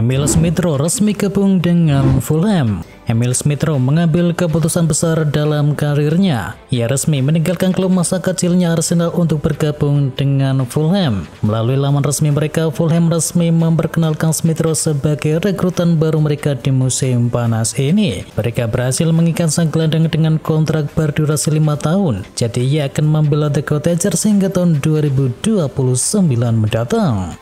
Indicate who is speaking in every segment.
Speaker 1: Emil Smith Rowe resmi gabung dengan Fulham. Emil Smith Rowe mengambil keputusan besar dalam karirnya. Ia resmi meninggalkan klub masa kecilnya Arsenal untuk bergabung dengan Fulham. Melalui laman resmi mereka, Fulham resmi memperkenalkan Smith Rowe sebagai rekrutan baru mereka di musim panas ini. Mereka berhasil mengikat sang gelandang dengan kontrak berdurasi 5 tahun. Jadi ia akan membela The Cottagers hingga tahun 2029 mendatang.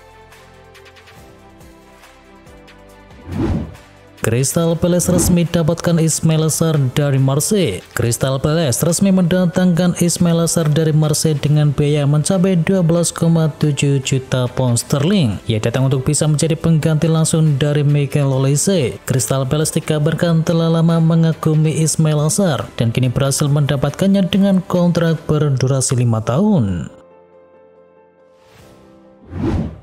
Speaker 1: Crystal Palace resmi dapatkan Ismaila Sarr dari Marseille. Crystal Palace resmi mendatangkan Ismaila Sarr dari Marseille dengan biaya mencapai 12,7 juta pound sterling. Ia datang untuk bisa menjadi pengganti langsung dari Michael Olise. Crystal Palace dikabarkan telah lama mengagumi Ismaila Sarr dan kini berhasil mendapatkannya dengan kontrak berdurasi 5 tahun.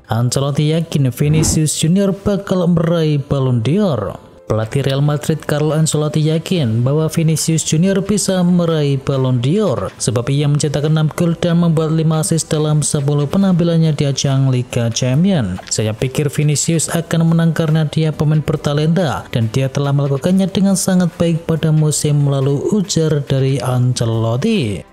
Speaker 1: Ancelotti yakin Vinicius Junior bakal meraih Ballon d'Or. Pelatih Real Madrid Carlo Ancelotti yakin bahwa Vinicius Junior bisa meraih Ballon d'Or sebab ia mencetak 6 gol dan membuat 5 assist dalam 10 penampilannya di ajang Liga Champions. Saya pikir Vinicius akan menang karena dia pemain bertalenta dan dia telah melakukannya dengan sangat baik pada musim lalu, ujar dari Ancelotti.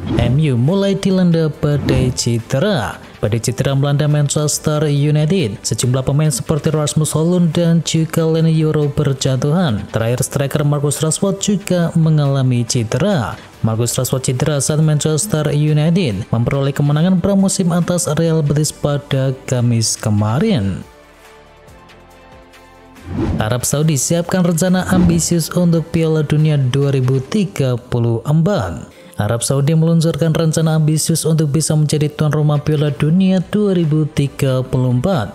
Speaker 1: MU mulai dilanda badai cedera. Badai cedera melanda Manchester United. Sejumlah pemain seperti Rasmus Højlund dan juga Leny Yoro berjatuhan. Terakhir striker Marcus Rashford juga mengalami cedera. Marcus Rashford cedera saat Manchester United memperoleh kemenangan pramusim atas Real Betis pada Kamis kemarin. Arab Saudi siapkan rencana ambisius untuk Piala Dunia 2034. Arab Saudi meluncurkan rencana ambisius untuk bisa menjadi tuan rumah Piala Dunia 2034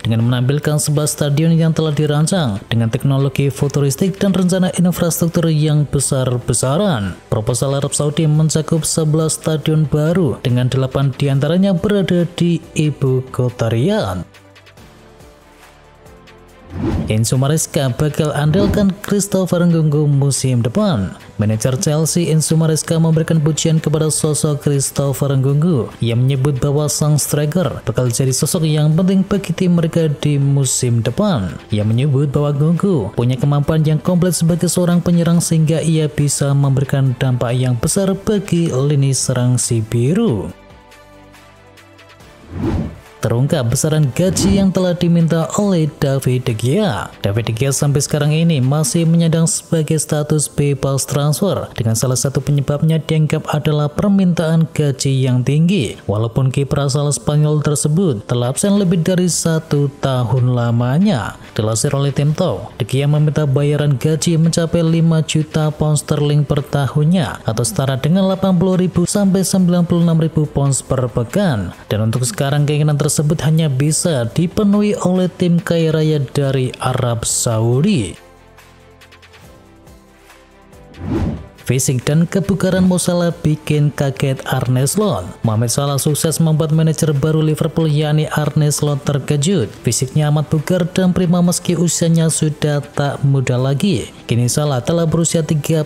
Speaker 1: dengan menampilkan 11 stadion yang telah dirancang dengan teknologi futuristik dan rencana infrastruktur yang besar-besaran. Proposal Arab Saudi mencakup 11 stadion baru dengan 8 diantaranya berada di ibu kota Riyadh. Enzo Maresca bakal andalkan Christopher Nkunku musim depan. Manajer Chelsea Enzo Maresca memberikan pujian kepada sosok Christopher Nkunku. Ia menyebut bahwa sang striker bakal jadi sosok yang penting bagi tim mereka di musim depan. Ia menyebut bahwa Nkunku punya kemampuan yang komplit sebagai seorang penyerang sehingga ia bisa memberikan dampak yang besar bagi lini serang si biru. Terungkap besaran gaji yang telah diminta oleh David De Gea. David De Gea sampai sekarang ini masih menyandang sebagai status bebas transfer, dengan salah satu penyebabnya dianggap adalah permintaan gaji yang tinggi. Walaupun kiper asal Spanyol tersebut telah absen lebih dari 1 tahun lamanya. Dilansir oleh Tempo, De Gea meminta bayaran gaji mencapai 5 juta pound sterling per tahunnya atau setara dengan 80.000 sampai 96.000 pounds per pekan. Dan untuk sekarang keinginan tersebut hanya bisa dipenuhi oleh tim kaya raya dari Arab Saudi. Fisik dan kebugaran Mo Salah bikin kaget Arne Slot. Mohamed Salah sukses membuat manajer baru Liverpool yakni Arne Slot terkejut. Fisiknya amat bugar dan prima meski usianya sudah tak muda lagi. Kini Salah telah berusia 32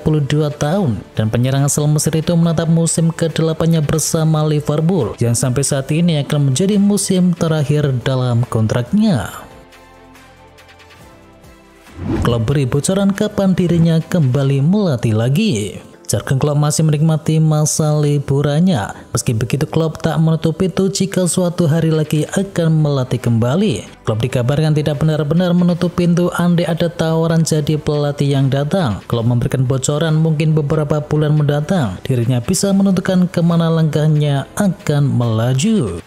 Speaker 1: tahun dan penyerang asal Mesir itu menatap musim ke-8-nya bersama Liverpool yang sampai saat ini akan menjadi musim terakhir dalam kontraknya. Klub beri bocoran kapan dirinya kembali melatih lagi. Jurgen Klopp masih menikmati masa liburannya. Meski begitu, Klopp tak menutup pintu jika suatu hari lagi akan melatih kembali. Klopp dikabarkan tidak benar-benar menutup pintu andai ada tawaran jadi pelatih yang datang. Klopp memberikan bocoran mungkin beberapa bulan mendatang dirinya bisa menentukan kemana langkahnya akan melaju.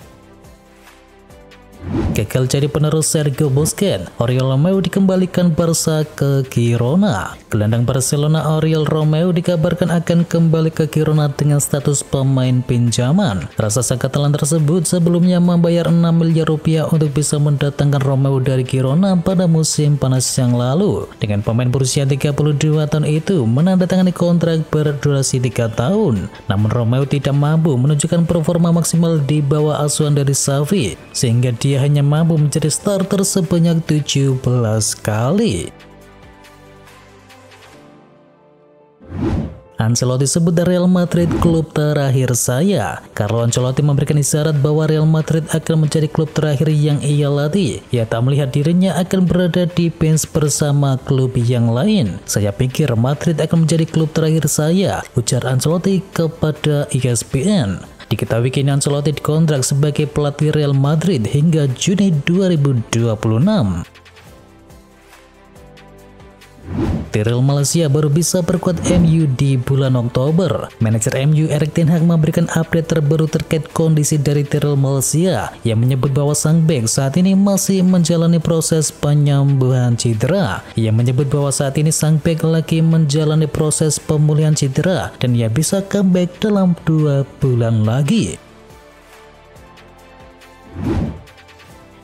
Speaker 1: Gagal jadi penerus Sergio Busquets, Oriol Romeu dikembalikan Barca ke Girona. Gelandang Barcelona Oriol Romeu dikabarkan akan kembali ke Girona dengan status pemain pinjaman. Rasa sang Catalan tersebut sebelumnya membayar 6 miliar rupiah untuk bisa mendatangkan Romeu dari Girona pada musim panas yang lalu. Dengan pemain berusia 32 tahun itu menandatangani kontrak berdurasi 3 tahun. Namun Romeu tidak mampu menunjukkan performa maksimal di bawah asuhan dari Xavi, sehingga dia hanya mampu menjadi starter sebanyak 17 kali. Ancelotti sebut Real Madrid klub terakhir saya. Carlo Ancelotti memberikan isyarat bahwa Real Madrid akan menjadi klub terakhir yang ia latih. Ia tak melihat dirinya akan berada di bench bersama klub yang lain. Saya pikir Madrid akan menjadi klub terakhir saya, ujar Ancelotti kepada ESPN. Diketahui kini Ancelotti dikontrak sebagai pelatih Real Madrid hingga Juni 2026. Real Malaysia baru bisa perkuat MU di bulan Oktober. Manajer MU Erik ten Hag memberikan update terbaru terkait kondisi dari Real Malaysia yang menyebut bahwa sang bek saat ini masih menjalani proses penyembuhan cedera. Ia menyebut bahwa saat ini sang bek lagi menjalani proses pemulihan cedera dan ia bisa comeback dalam 2 bulan lagi.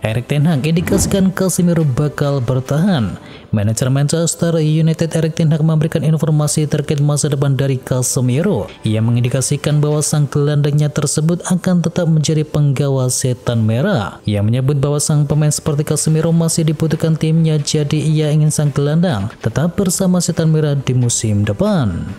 Speaker 1: Erik ten Hag indikasikan Casemiro bakal bertahan. Manajer Manchester United Erik ten Hag memberikan informasi terkait masa depan dari Casemiro. Ia mengindikasikan bahwa sang gelandangnya tersebut akan tetap menjadi penggawa setan merah. Ia menyebut bahwa sang pemain seperti Casemiro masih dibutuhkan timnya, jadi ia ingin sang gelandang tetap bersama setan merah di musim depan.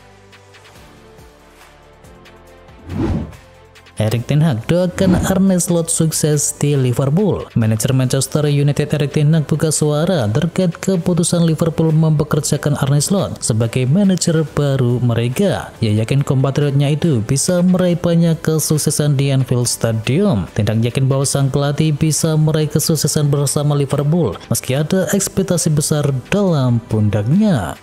Speaker 1: Erik ten Hag doakan Arne Slot sukses di Liverpool. Manajer Manchester United Erik ten Hag buka suara terkait keputusan Liverpool mempekerjakan Arne Slot sebagai manajer baru mereka. Ia yakin kompatriotnya itu bisa meraih banyak kesuksesan di Anfield Stadium. Ten Hag yakin bahwa sang pelatih bisa meraih kesuksesan bersama Liverpool meski ada ekspektasi besar dalam pundaknya.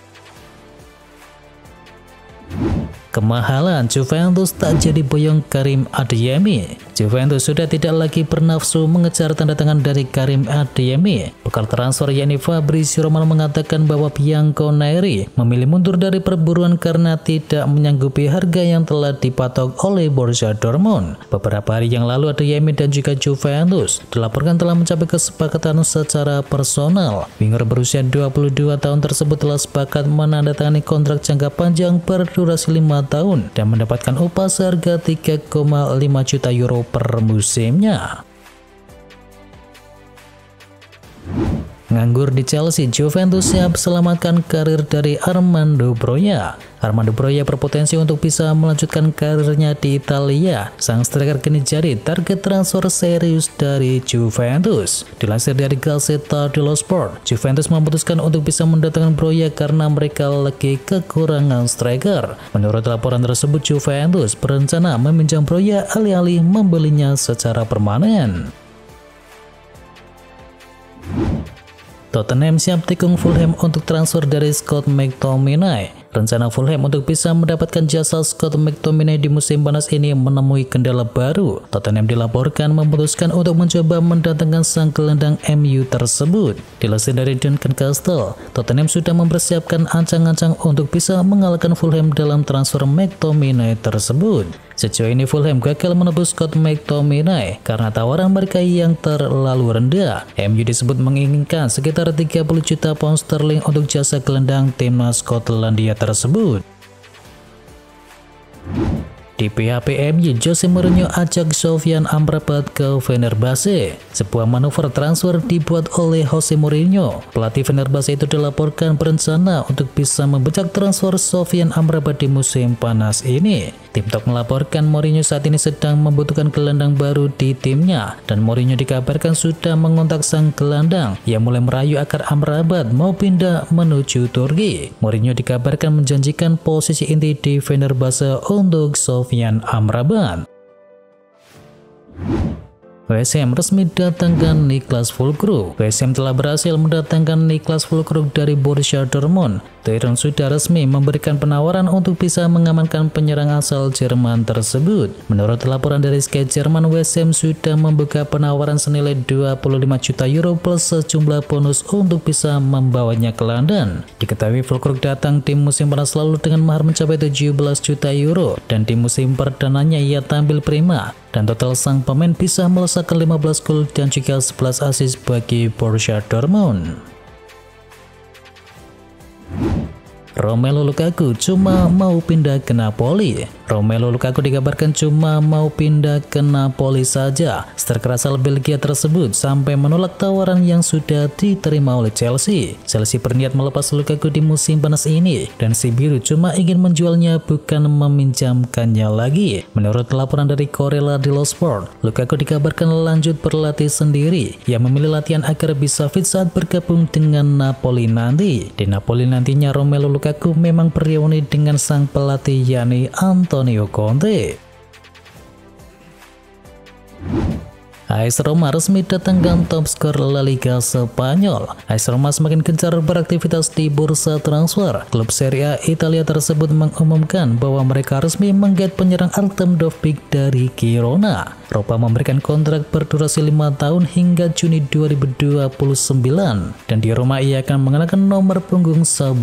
Speaker 1: Kemahalan Juventus tak jadi boyong Karim Adeyemi. Juventus sudah tidak lagi bernafsu mengejar tanda tangan dari Karim Adeyemi. Pakar transfer yakni Fabrizio Romano mengatakan bahwa Bianconeri memilih mundur dari perburuan karena tidak menyanggupi harga yang telah dipatok oleh Borussia Dortmund. Beberapa hari yang lalu Adeyemi dan juga Juventus dilaporkan telah mencapai kesepakatan secara personal. Winger berusia 22 tahun tersebut telah sepakat menandatangani kontrak jangka panjang berdurasi 5 tahun dan mendapatkan upah seharga 3,5 juta euro per musimnya. Nganggur di Chelsea, Juventus siap selamatkan karir dari Armando Broja. Armando Broja berpotensi untuk bisa melanjutkan karirnya di Italia. Sang striker kini jadi target transfer serius dari Juventus. Dilansir dari Gazzetta dello Sport, Juventus memutuskan untuk bisa mendatangkan Broja karena mereka lagi kekurangan striker. Menurut laporan tersebut, Juventus berencana meminjam Broja alih-alih membelinya secara permanen. Tottenham siap tikung Fulham untuk transfer dari Scott McTominay. Rencana Fulham untuk bisa mendapatkan jasa Scott McTominay di musim panas ini menemui kendala baru. Tottenham dilaporkan memutuskan untuk mencoba mendatangkan sang gelandang MU tersebut. Dilansir dari Duncan Castle, Tottenham sudah mempersiapkan ancang-ancang untuk bisa mengalahkan Fulham dalam transfer McTominay tersebut. Sejauh ini Fulham gagal menebus Scott McTominay karena tawaran mereka yang terlalu rendah. MU disebut menginginkan sekitar 30 juta pound sterling untuk jasa gelandang timnas Skotlandia tersebut. Di PHP MU, Jose Mourinho ajak Sofyan Amrabat ke Fenerbahce. Sebuah manuver transfer dibuat oleh Jose Mourinho. Pelatih Fenerbahce itu dilaporkan berencana untuk bisa membajak transfer Sofyan Amrabat di musim panas ini. Tim Talk melaporkan Mourinho saat ini sedang membutuhkan gelandang baru di timnya, dan Mourinho dikabarkan sudah mengontak sang gelandang yang mulai merayu agar Amrabat mau pindah menuju Turki. Mourinho dikabarkan menjanjikan posisi inti di Fenerbahce untuk Sofyan Amrabat. West Ham resmi datangkan Niklas Füllkrug. West Ham telah berhasil mendatangkan Niklas Füllkrug dari Borussia Dortmund. Bayern sudah resmi memberikan penawaran untuk bisa mengamankan penyerang asal Jerman tersebut. Menurut laporan dari Sky Jerman, West Ham sudah membuka penawaran senilai 25 juta euro plus sejumlah bonus untuk bisa membawanya ke London. Diketahui Füllkrug datang di musim panas lalu dengan mahar mencapai 17 juta euro, dan di musim perdananya ia tampil prima. Dan total sang pemain bisa melesakkan 15 gol dan juga 11 assist bagi Borussia Dortmund. Romelu Lukaku cuma mau pindah ke Napoli. Romelu Lukaku dikabarkan cuma mau pindah ke Napoli saja. Striker asal Belgia tersebut sampai menolak tawaran yang sudah diterima oleh Chelsea. Chelsea berniat melepas Lukaku di musim panas ini dan si biru cuma ingin menjualnya bukan meminjamkannya lagi. Menurut laporan dari Corriere dello Sport, Lukaku dikabarkan lanjut berlatih sendiri. Ia memilih latihan agar bisa fit saat bergabung dengan Napoli nanti. Di Napoli nantinya Romelu Lukaku memang bereuni dengan sang pelatih yakni Antonio Conte. AS Roma resmi datangkan top skor La Liga Spanyol. AS Roma semakin gencar beraktivitas di bursa transfer. Klub Serie A Italia tersebut mengumumkan bahwa mereka resmi menggait penyerang Artem Dovbyk dari Girona. Roma memberikan kontrak berdurasi 5 tahun hingga Juni 2029 dan di Roma ia akan mengenakan nomor punggung 11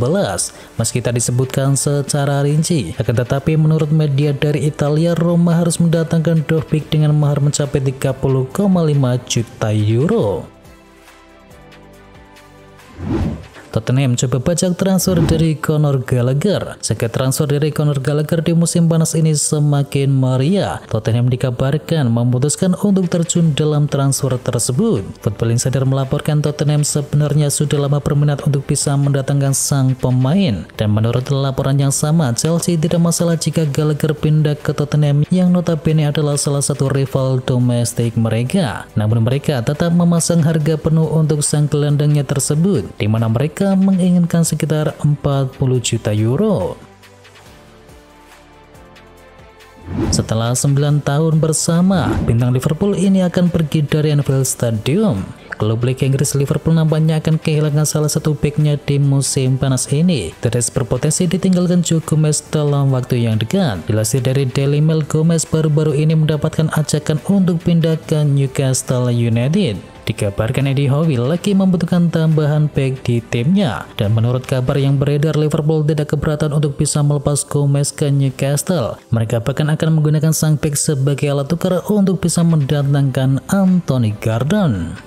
Speaker 1: meski tak disebutkan secara rinci. Akan tetapi menurut media dari Italia, Roma harus mendatangkan Dovbyk dengan mahar mencapai 30,5 juta euro. Tottenham coba bajak transfer dari Conor Gallagher. Sekat transfer dari Conor Gallagher di musim panas ini semakin meriah. Tottenham dikabarkan memutuskan untuk terjun dalam transfer tersebut. Football Insider melaporkan Tottenham sebenarnya sudah lama berminat untuk bisa mendatangkan sang pemain. Dan menurut laporan yang sama, Chelsea tidak masalah jika Gallagher pindah ke Tottenham yang notabene adalah salah satu rival domestik mereka. Namun mereka tetap memasang harga penuh untuk sang gelandangnya tersebut, di mana mereka menginginkan sekitar 40 juta euro. Setelah 9 tahun bersama, bintang Liverpool ini akan pergi dari Anfield Stadium. Klub Liga Inggris Liverpool nampaknya akan kehilangan salah satu backnya di musim panas ini. Terus berpotensi ditinggalkan Joe Gomez dalam waktu yang dekat. Dilansir dari Daily Mail, Gomez baru-baru ini mendapatkan ajakan untuk pindah ke Newcastle United. Dikabarkan Eddie Howe lagi membutuhkan tambahan back di timnya. Dan menurut kabar yang beredar, Liverpool tidak keberatan untuk bisa melepas Gomez ke Newcastle. Mereka bahkan akan menggunakan sang back sebagai alat tukar untuk bisa mendatangkan Anthony Gordon.